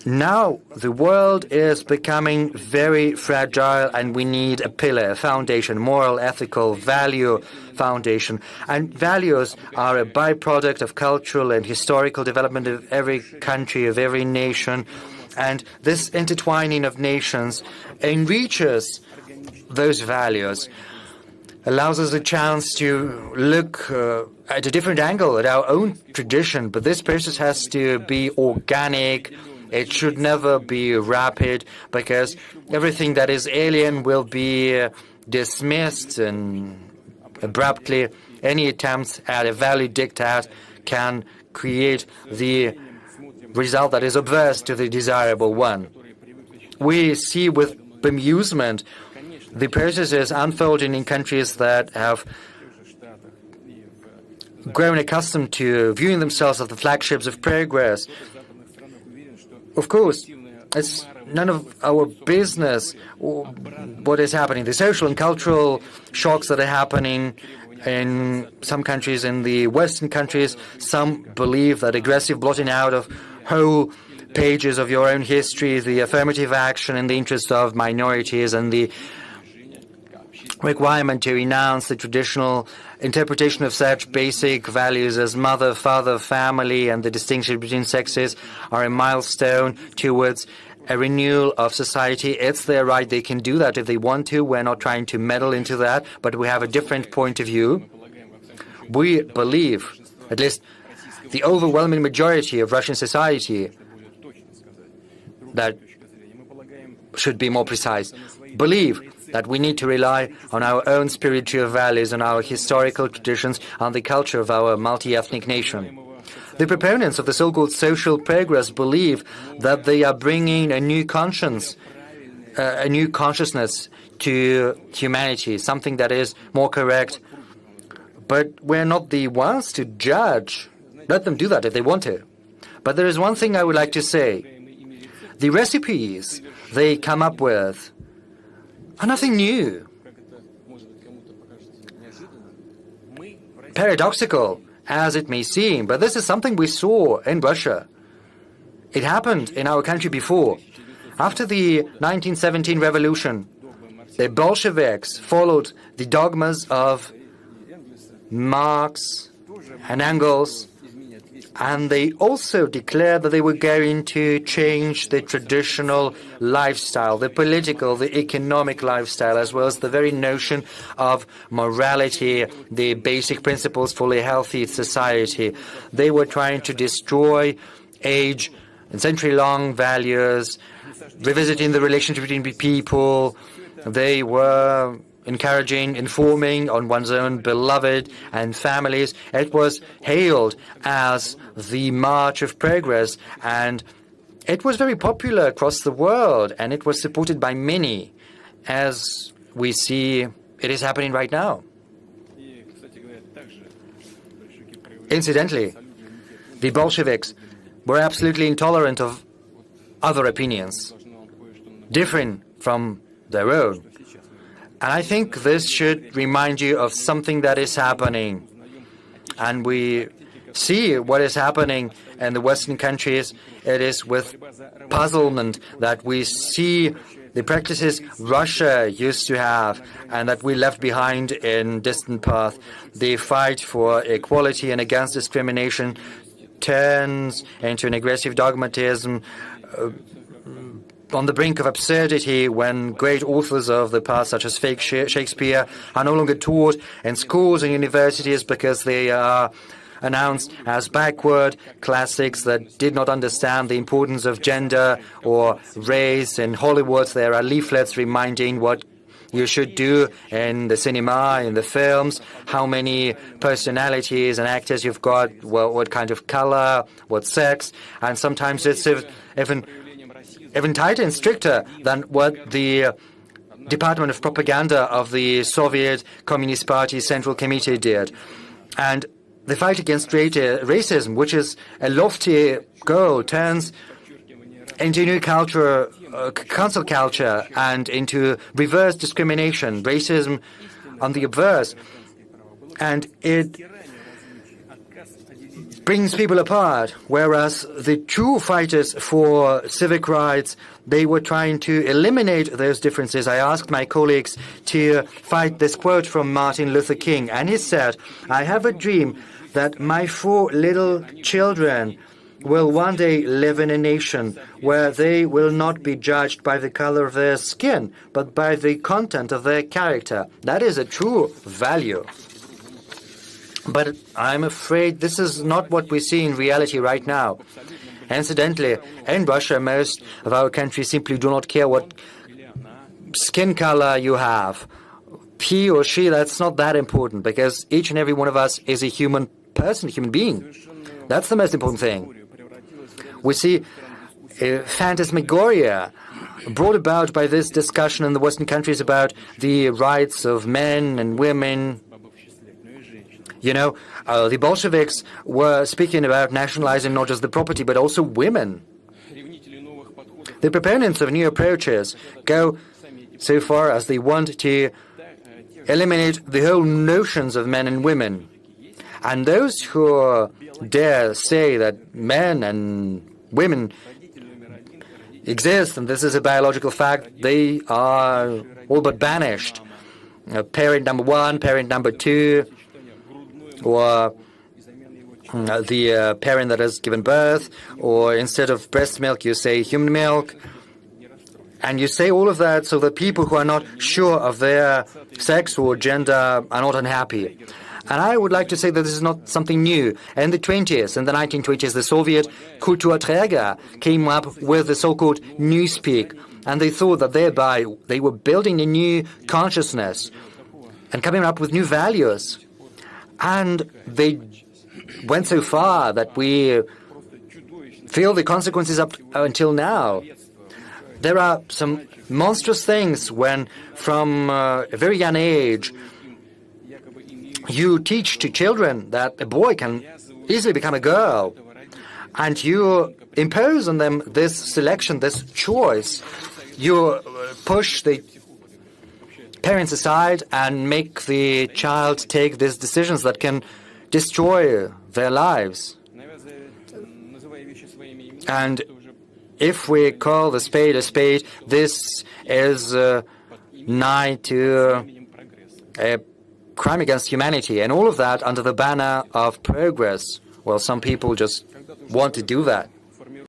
Now the world is becoming very fragile, and we need a pillar, a foundation, moral, ethical, value foundation. And values are a byproduct of cultural and historical development of every country, of every nation. And this intertwining of nations enriches those values, allows us a chance to look at a different angle at our own tradition. But this process has to be organic. It should never be rapid, because everything that is alien will be dismissed, and abruptly any attempts at a value diktat can create the result that is adverse to the desirable one. We see with bemusement the processes unfolding in countries that have grown accustomed to viewing themselves as the flagships of progress. Of course, it's none of our business what is happening. The social and cultural shocks that are happening in some countries, in the Western countries, some believe that aggressive blotting out of whole pages of your own history, the affirmative action in the interest of minorities, and the requirement to renounce the traditional interpretation of such basic values as mother, father, family, and the distinction between sexes are a milestone towards a renewal of society. It's their right. They can do that if they want to. We're not trying to meddle into that, but we have a different point of view. We believe, at least the overwhelming majority of Russian society, that should be more precise, believe that we need to rely on our own spiritual values, on our historical traditions, on the culture of our multi-ethnic nation. The proponents of the so-called social progress believe that they are bringing a new consciousness to humanity, something that is more correct. But we're not the ones to judge. Let them do that if they want to. But there is one thing I would like to say. The recipes they come up with are nothing new. Paradoxical as it may seem, but this is something we saw in Russia. It happened in our country before. After the 1917 revolution, the Bolsheviks followed the dogmas of Marx and Engels, and they also declared that they were going to change the traditional lifestyle, the political, the economic lifestyle, as well as the very notion of morality, the basic principles for a healthy society. They were trying to destroy age and century-long values, revisiting the relationship between people. They were encouraging, informing on one's own beloved and families. It was hailed as the march of progress, and it was very popular across the world, and it was supported by many, as we see it is happening right now. Incidentally, the Bolsheviks were absolutely intolerant of other opinions, differing from their own. And I think this should remind you of something that is happening. And we see what is happening in the Western countries. It is with puzzlement that we see the practices Russia used to have and that we left behind in distant past. The fight for equality and against discrimination turns into an aggressive dogmatism, on the brink of absurdity, when great authors of the past, such as Shakespeare, are no longer taught in schools and universities because they are announced as backward classics that did not understand the importance of gender or race. In Hollywood, there are leaflets reminding what you should do in the cinema, in the films, how many personalities and actors you've got, what kind of color, what sex, and sometimes it's even tighter and stricter than what the Department of Propaganda of the Soviet Communist Party Central Committee did. And the fight against racism, which is a lofty goal, turns into new culture, cancel culture, and into reverse discrimination, racism on the obverse. And it brings people apart, whereas the true fighters for civic rights, they were trying to eliminate those differences. I asked my colleagues to fight this quote from Martin Luther King, and he said, "I have a dream that my 4 little children will one day live in a nation where they will not be judged by the color of their skin, but by the content of their character." That is a true value. But I'm afraid this is not what we see in reality right now. Incidentally, in Russia, most of our countries simply do not care what skin color you have. He or she, that's not that important, because each and every one of us is a human person, a human being. That's the most important thing. We see a phantasmagoria brought about by this discussion in the Western countries about the rights of men and women. You know, the Bolsheviks were speaking about nationalizing not just the property, but also women. The proponents of new approaches go so far as they want to eliminate the whole notions of men and women. And those who dare say that men and women exist, and this is a biological fact, they are all but banished. Parent number 1, parent number 2, or the parent that has given birth, or instead of breast milk you say human milk. And you say all of that so that people who are not sure of their sex or gender are not unhappy. And I would like to say that this is not something new. In the 1920s, the Soviet Kulturträger came up with the so-called newspeak, and they thought that thereby they were building a new consciousness and coming up with new values. And they went so far that we feel the consequences up until now. There are some monstrous things when, from a very young age, you teach to children that a boy can easily become a girl, and you impose on them this selection, this choice. You push the parents aside and make the child take these decisions that can destroy their lives. And if we call the spade a spade, this is nigh to a crime against humanity, and all of that under the banner of progress. Well, some people just want to do that.